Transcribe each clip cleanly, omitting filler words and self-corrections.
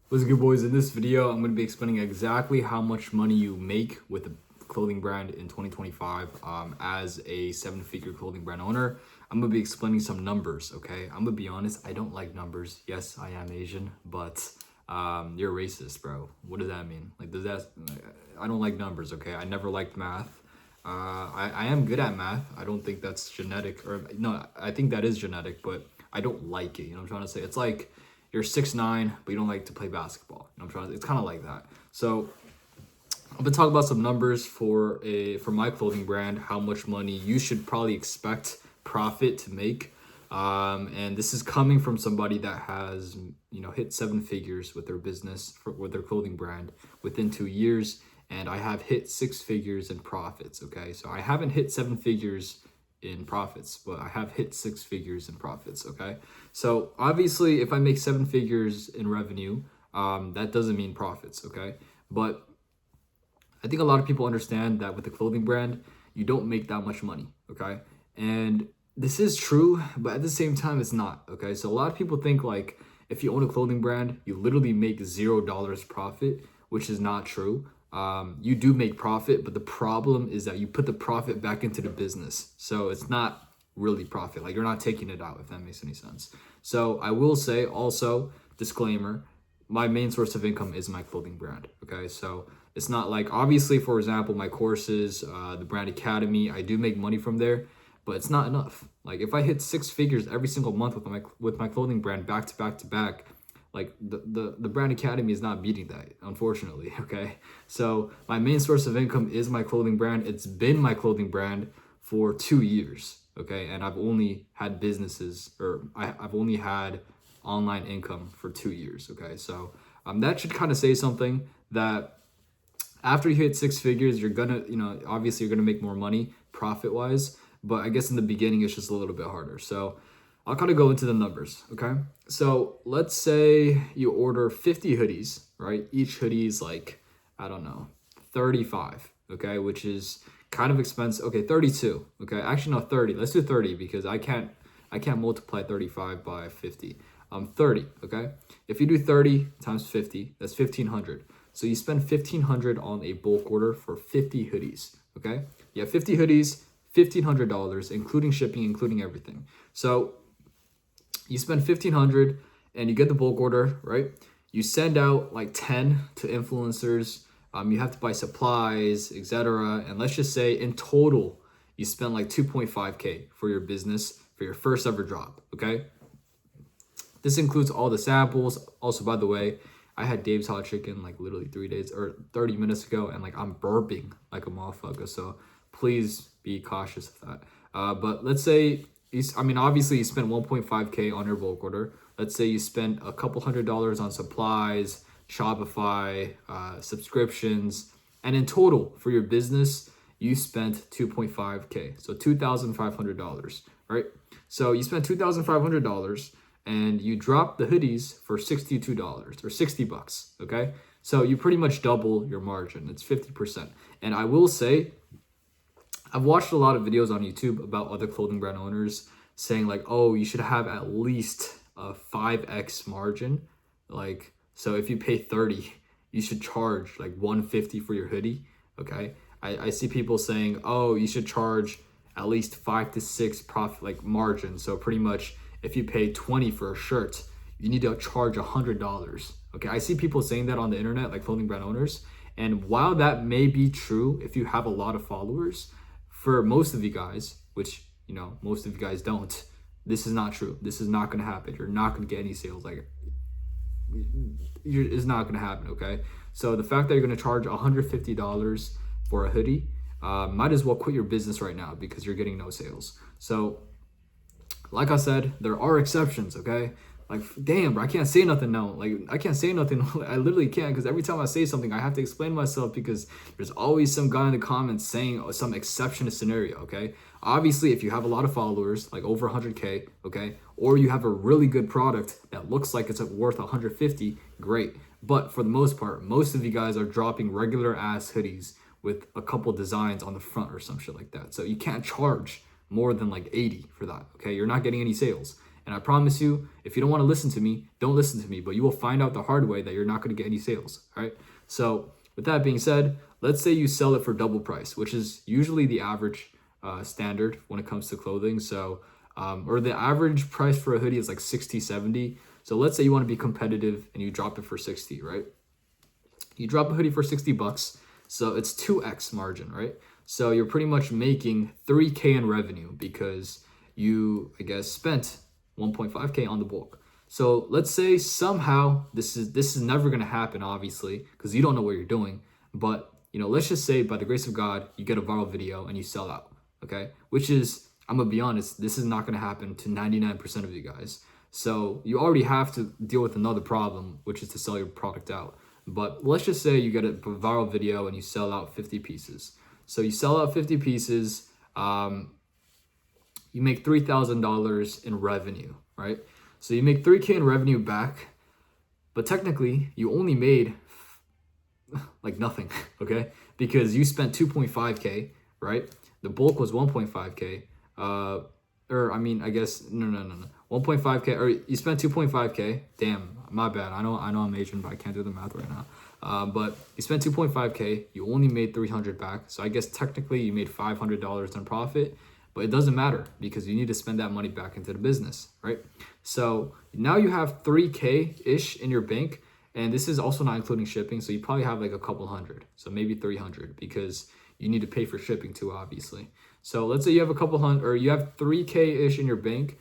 What's good, boys? In this video, I'm going to be explaining exactly how much money you make with a clothing brand in 2025 as a seven-figure clothing brand owner. I'm going to be explaining some numbers, okay? I'm going to be honest, I don't like numbers. Yes, I am Asian, but you're racist, bro. What does that mean? Like, I don't like numbers, okay? I never liked math. I am good at math. I don't think that's genetic, or no, I think that is genetic, but I don't like it. You know what I'm trying to say? It's like you're 6'9", but you don't like to play basketball. You know what I'm trying to, it's kind of like that. So I'm gonna talk about some numbers for my clothing brand, how much money you should probably expect profit to make. And this is coming from somebody that has, hit seven figures with their business, with their clothing brand within 2 years. And I have hit six figures in profits. Okay. So I haven't hit seven figures in profits, but I have hit six figures in profits. Okay. So obviously if I make seven figures in revenue, that doesn't mean profits. Okay. But I think a lot of people understand that with the clothing brand, you don't make that much money, okay? And this is true, but at the same time, it's not, okay? So a lot of people think like if you own a clothing brand, you literally make $0 profit, which is not true. You do make profit, but the problem is that you put the profit back into the business. So it's not really profit. Like you're not taking it out, if that makes any sense. So I will say also, disclaimer, my main source of income is my clothing brand. Okay, so it's not like, obviously, for example, my courses, the brand academy, I do make money from there, but it's not enough. Like if I hit six figures every single month with my clothing brand back to back to back, like the brand academy is not beating that, unfortunately. Okay, so my main source of income is my clothing brand. It's been my clothing brand for 2 years. Okay, and I've only had businesses, or I've only had online income for 2 years. Okay, so that should kind of say something that after you hit six figures, you're gonna, obviously you're gonna make more money profit wise, but I guess in the beginning it's just a little bit harder. So I'll kind of go into the numbers. Okay, so let's say you order 50 hoodies, right? Each hoodie is like, I don't know, 35, okay, which is kind of expensive. Okay, 32. Okay, actually no, 30. Let's do 30 because I can't multiply 35 by 50. 30. Okay, if you do 30 times 50, that's 1,500. So you spend 1,500 on a bulk order for 50 hoodies. Okay, you have 50 hoodies, $1,500, including shipping, including everything. So you spend 1,500 and you get the bulk order, right? You send out like 10 to influencers. You have to buy supplies, etc. And let's just say in total, you spend like 2.5K for your business for your first ever drop. Okay. This includes all the samples. Also, by the way, I had Dave's Hot Chicken like literally 3 days or 30 minutes ago, and like I'm burping like a motherfucker. So please be cautious of that. But let's say, obviously you spent 1.5K on your bulk order. Let's say you spent a couple $100s on supplies, Shopify, subscriptions, and in total for your business, you spent 2.5K. So $2,500, right? So you spent $2,500 and you drop the hoodies for $62 or $60, okay? So you pretty much double your margin. It's 50%. And I will say, I've watched a lot of videos on YouTube about other clothing brand owners saying like, oh, you should have at least a 5x margin. Like, so if you pay 30, you should charge like 150 for your hoodie, okay? I see people saying, oh, you should charge at least 5 to 6 profit, like margin. So pretty much if you pay 20 for a shirt, you need to charge $100. Okay, I see people saying that on the internet, like clothing brand owners. And while that may be true, if you have a lot of followers, for most of you guys, which, most of you guys don't, this is not true. This is not going to happen. You're not going to get any sales. Like, it's not going to happen, okay? So the fact that you're going to charge $150 for a hoodie, might as well quit your business right now because you're getting no sales. So like I said, there are exceptions, okay? Like, damn, bro, I can't say nothing now. Like, I can't say nothing. I literally can't, because every time I say something, I have to explain myself because there's always some guy in the comments saying some exception to scenario, okay? Obviously, if you have a lot of followers, like over 100K, okay, or you have a really good product that looks like it's worth 150, great. But for the most part, most of you guys are dropping regular ass hoodies with a couple designs on the front or some shit like that. So you can't charge more than like 80 for that, okay? You're not getting any sales. And I promise you, if you don't want to listen to me, don't listen to me, but you will find out the hard way that you're not going to get any sales. All right. So with that being said, let's say you sell it for double price, which is usually the average standard when it comes to clothing. So, or the average price for a hoodie is like 60, 70. So let's say you want to be competitive and you drop it for 60, right? You drop a hoodie for 60 bucks. So it's 2x margin, right? So you're pretty much making 3K in revenue because you, I guess, spent 1.5K on the bulk. So let's say somehow this is never going to happen, obviously, because you don't know what you're doing. But, let's just say by the grace of God, you get a viral video and you sell out, okay? Which is, I'm going to be honest, this is not going to happen to 99% of you guys. So you already have to deal with another problem, which is to sell your product out. But let's just say you get a viral video and you sell out 50 pieces. So you sell out 50 pieces, you make $3,000 in revenue, right? So you make 3K in revenue back, but technically you only made like nothing, okay? Because you spent 2.5K, right? The bulk was 1.5K, I guess, no. 1.5K, or you spent 2.5K. Damn, my bad. I know I'm Asian, but I can't do the math right now. But you spent 2.5K. You only made 300 back. So I guess technically you made $500 in profit, but it doesn't matter because you need to spend that money back into the business, right? So now you have 3K-ish in your bank, and this is also not including shipping. So you probably have like a couple hundred, so maybe 300 because you need to pay for shipping too, obviously. So let's say you have a couple hundred, or you have 3K-ish in your bank.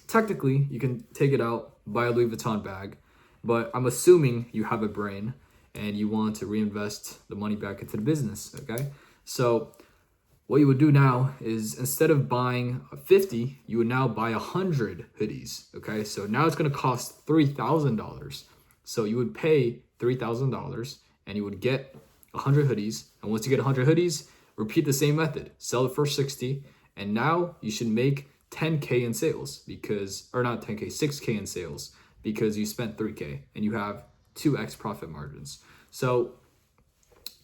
Technically, you can take it out, buy a Louis Vuitton bag, but I'm assuming you have a brain and you want to reinvest the money back into the business, okay? So what you would do now is instead of buying 50, you would now buy 100 hoodies, okay? So now it's gonna cost $3,000. So you would pay $3,000 and you would get 100 hoodies. And once you get 100 hoodies, repeat the same method, sell it for 60, and now you should make 10K in sales because, or not 10K, 6K in sales because you spent 3K and you have 2x profit margins. So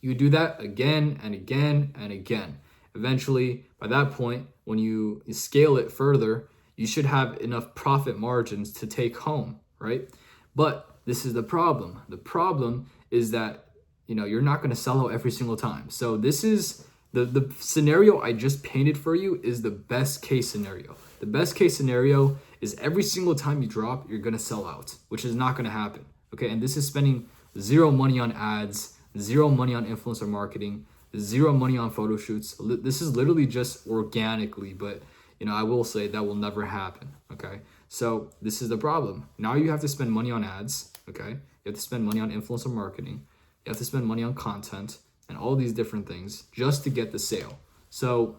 you do that again and again and again. Eventually, by that point, when you scale it further, you should have enough profit margins to take home, right? But this is the problem. The problem is that, you're not going to sell out every single time. So this is the scenario I just painted for you is the best case scenario. The best case scenario is every single time you drop, you're going to sell out, which is not going to happen. Okay. And this is spending zero money on ads, zero money on influencer marketing, zero money on photo shoots. This is literally just organically, but I will say that will never happen. Okay. So this is the problem. Now you have to spend money on ads. Okay. You have to spend money on influencer marketing. You have to spend money on content and all these different things just to get the sale. So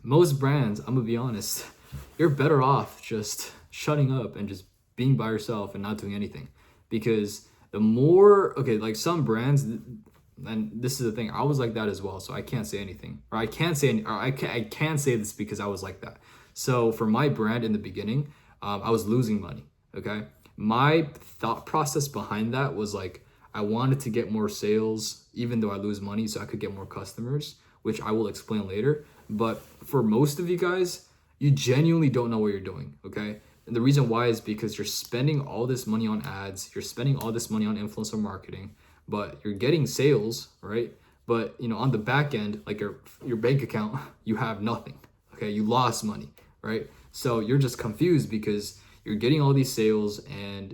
most brands, I'm gonna be honest, you're better off just shutting up and just being by yourself and not doing anything. Because the more, like some brands, and this is the thing, I was like that as well, so I can't say anything. Or I can say this because I was like that. So for my brand in the beginning, I was losing money, okay? My thought process behind that was like, I wanted to get more sales, even though I lose money, so I could get more customers, which I will explain later. But for most of you guys, you genuinely don't know what you're doing, okay? And the reason why is because you're spending all this money on ads, you're spending all this money on influencer marketing, but you're getting sales, right? But on the back end, like your bank account, you have nothing, okay? You lost money, right? So you're just confused because you're getting all these sales and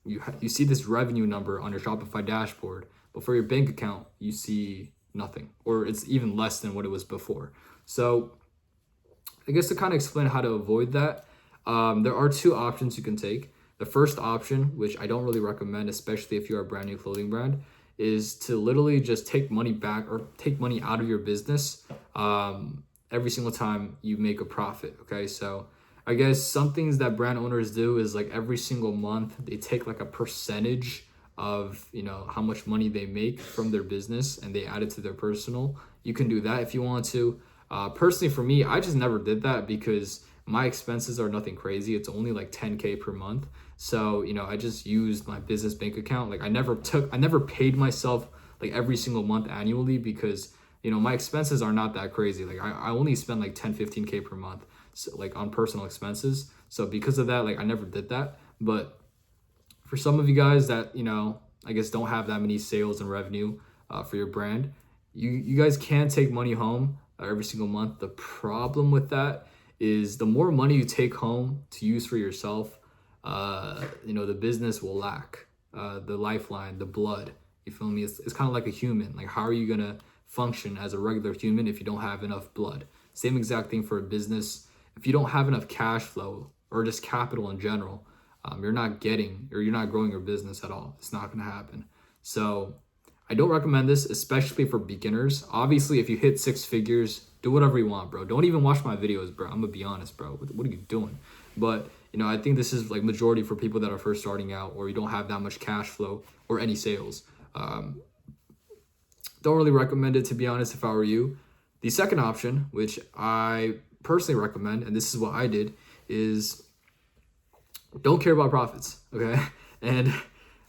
you see this revenue number on your Shopify dashboard, but for your bank account, you see nothing, or it's even less than what it was before. So I guess to kind of explain how to avoid that, there are two options you can take. The first option, which I don't really recommend, especially if you're a brand new clothing brand, is to literally just take money back or take money out of your business every single time you make a profit, okay? So I guess some things that brand owners do is like every single month they take like a percentage of how much money they make from their business and they add it to their personal. You can do that if you want to. Personally for me, I just never did that because my expenses are nothing crazy. It's only like 10K per month. So I just used my business bank account. Like I never paid myself like every single month annually because my expenses are not that crazy. Like I only spend like 10-15K per month. so, like on personal expenses. So because of that, like I never did that. But for some of you guys that, I guess don't have that many sales and revenue for your brand, you guys can take money home every single month. The problem with that is the more money you take home to use for yourself, the business will lack the lifeline, the blood. You feel me? It's kind of like a human. Like, how are you gonna function as a regular human if you don't have enough blood? Same exact thing for a business. If you don't have enough cash flow or just capital in general, you're not growing your business at all. It's not gonna happen. So I don't recommend this, especially for beginners. Obviously, if you hit 6 figures, do whatever you want, bro. Don't even watch my videos, bro. I'm gonna be honest, bro. What are you doing? But I think this is like majority for people that are first starting out, or you don't have that much cash flow or any sales. Don't really recommend it, to be honest, if I were you. The second option, which I personally recommend, and this is what I did, is don't care about profits, okay? And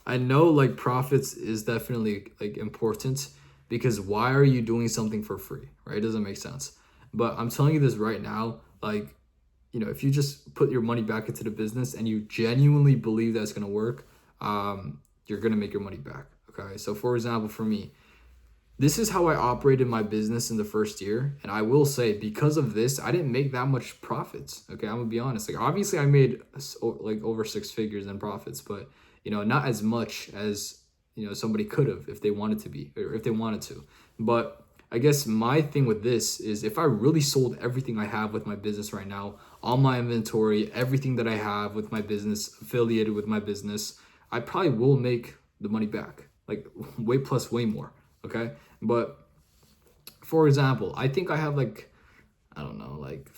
I know like profits is definitely like important, because why are you doing something for free, right? It doesn't make sense. But I'm telling you this right now, like, if you just put your money back into the business and you genuinely believe that's going to work, you're going to make your money back. Okay. So for example, for me, this is how I operated my business in the first year. And I will say, because of this, I didn't make that much profits. Okay. I'm gonna be honest. Like, obviously I made like over 6 figures in profits, but not as much as, somebody could have if they wanted to be, or if they wanted to. But I guess my thing with this is, if I really sold everything I have with my business right now, all my inventory, everything that I have with my business, affiliated with my business, I probably will make the money back, like way more. Okay. But for example, I think I have like, I don't know, like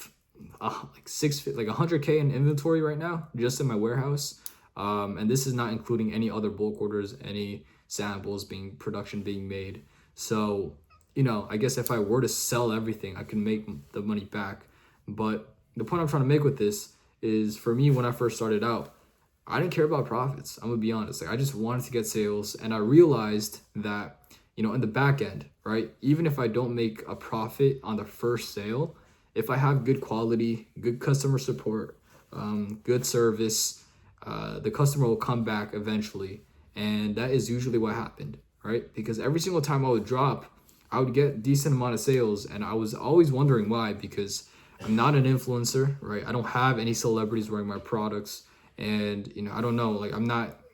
100K in inventory right now, just in my warehouse. And this is not including any other bulk orders, any samples production being made. So, I guess if I were to sell everything, I can make the money back. But the point I'm trying to make with this is, for me, when I first started out, I didn't care about profits. I'm gonna be honest. Like, I just wanted to get sales, and I realized that, in the back end, right? Even if I don't make a profit on the first sale, if I have good quality, good customer support, good service, the customer will come back eventually. And that is usually what happened, right? Because every single time I would drop, I would get decent amount of sales, and I was always wondering why, because I'm not an influencer, right? I don't have any celebrities wearing my products, and I don't know, like,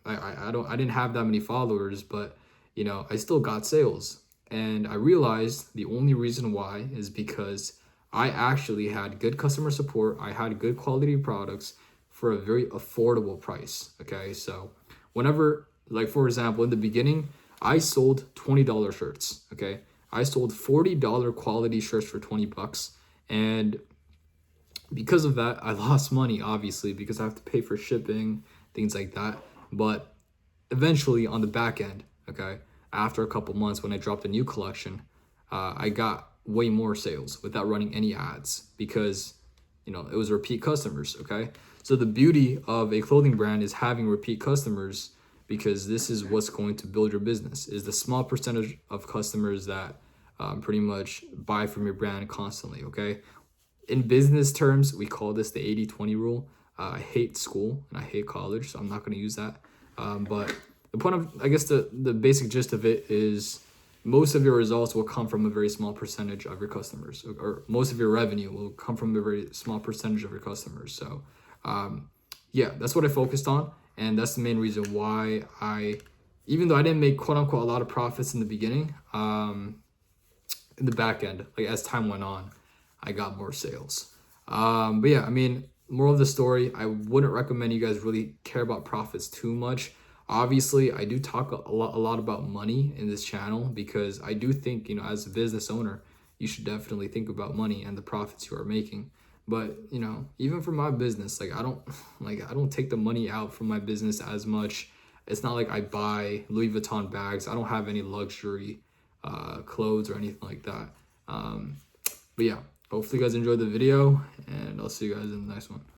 I didn't have that many followers, but I still got sales. And I realized the only reason why is because I actually had good customer support. I had good quality products for a very affordable price. Okay. So whenever, like, for example, in the beginning, I sold $20 shirts. Okay. I sold $40 quality shirts for $20. And because of that, I lost money, obviously, because I have to pay for shipping, things like that. But eventually, on the back end, okay, after a couple months, when I dropped a new collection, I got way more sales without running any ads, because it was repeat customers. Okay, so the beauty of a clothing brand is having repeat customers, because this is what's going to build your business, is the small percentage of customers that pretty much buy from your brand constantly. Okay, in business terms, we call this the 80-20 rule. I hate school and I hate college, so I'm not going to use that. But the point of, I guess, the basic gist of it is, most of your results will come from a very small percentage of your customers, or most of your revenue will come from a very small percentage of your customers. So, yeah, that's what I focused on. And that's the main reason why even though I didn't make quote unquote a lot of profits in the beginning, in the back end, like as time went on, I got more sales. But yeah, I mean, moral of the story, I wouldn't recommend you guys really care about profits too much. Obviously, I do talk a lot about money in this channel, because I do think, as a business owner, you should definitely think about money and the profits you are making. But, even for my business, like, I don't take the money out from my business as much. It's not like I buy Louis Vuitton bags. I don't have any luxury clothes or anything like that. But yeah, hopefully you guys enjoyed the video, and I'll see you guys in the next one.